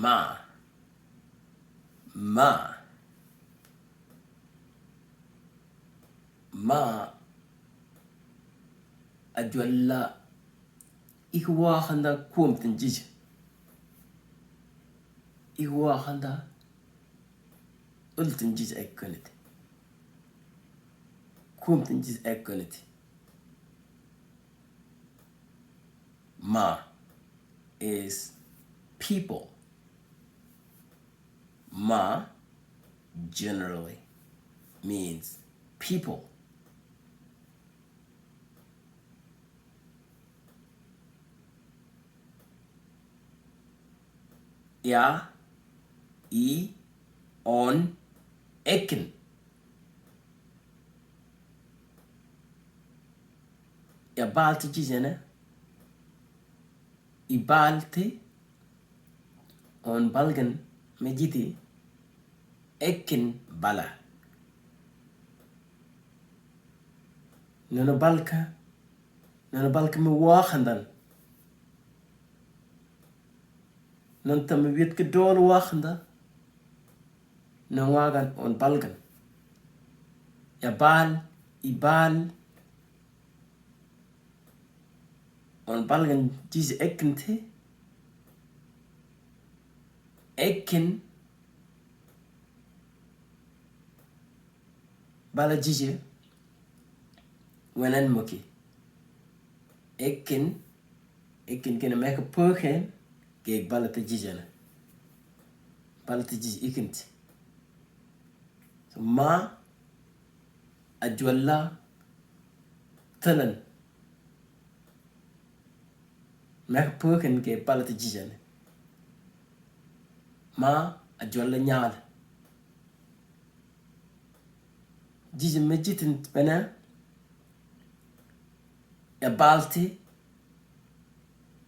ma, ma, ma, ajualla ikwaxanda kuomtin jiji. Ikwaxanda ultin jiji ekkoniti. Kuomtin jiji ekkoniti. Ma is people. Ma generally means people. Ya, I, on, ekin. Ya balti jijene. I balti on balgan mejiti ekin bala. Nono balka me waxandan. Non tam wit ke dool waxanda. No wagan on balgan. Ya bal, I bal on balgan jiji ekin te. Ekin bala jiji wenen moki. Ekin kena meka purken geek bala te jijana. Bala te jiji ikinti. So ma ajualla talan meka purken geek bala te jijana. Ma ajualla nyal. Jiji mejitin bena ya balti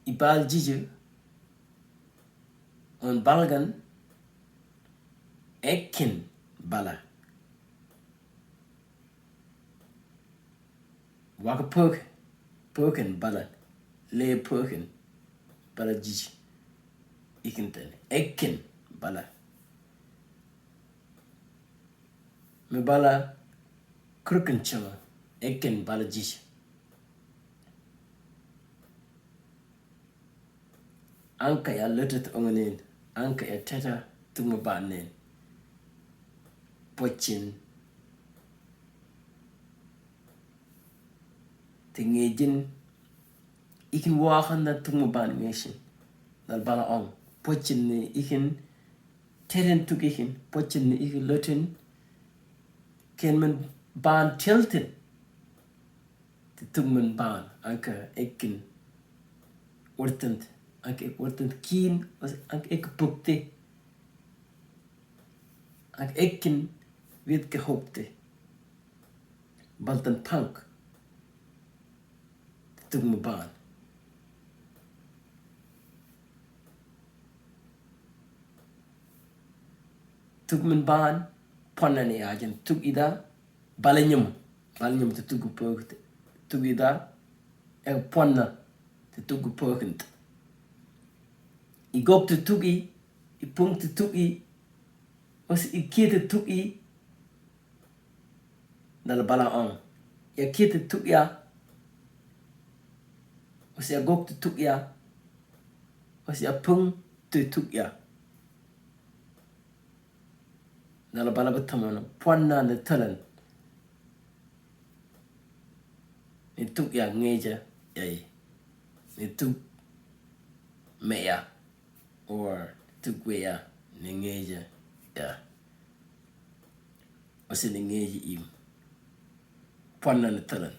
I bal jiji on balgan ekin bala. Waka purken bala. Le purken bala jiji ikinten ekin bala. Me bala kruken chama ekin bala jiji. Anka ya lutet onganin. Anka ya teta tugma banen. Pochin. Tingejin. Ikin waxanda tugma ban nation. Dal bala on. Pochin ni ikin teren tug ikin. Pochin ni ikin lutin. Ken men ban tilted. Te tugman ban. Anka ekin urtent. Anke ek urtent kien. Anke ek pukte. Anke ekin weet gehopte. Baltan punk. Tugma ban. Tugman ban. Ponane ajan. Tug ida. Balanyum. Balanyum te tugu pukte. Tug ida. Ek ponna te tugu pukent. I gop te tugi. I pung te tugi. Os I kia te tugi. Dala bala on. Ya kia te tugi ya. Os ya gop te tugi ya. Os ya pung te tugi ya. Dala bala betamana. Puanna ne talan. Ni tugi ya ngeja. Yay. Ni tug meya. Or tugweya. Ni ngeja. Ya. Os ni ngeji im. Puanna ne talan.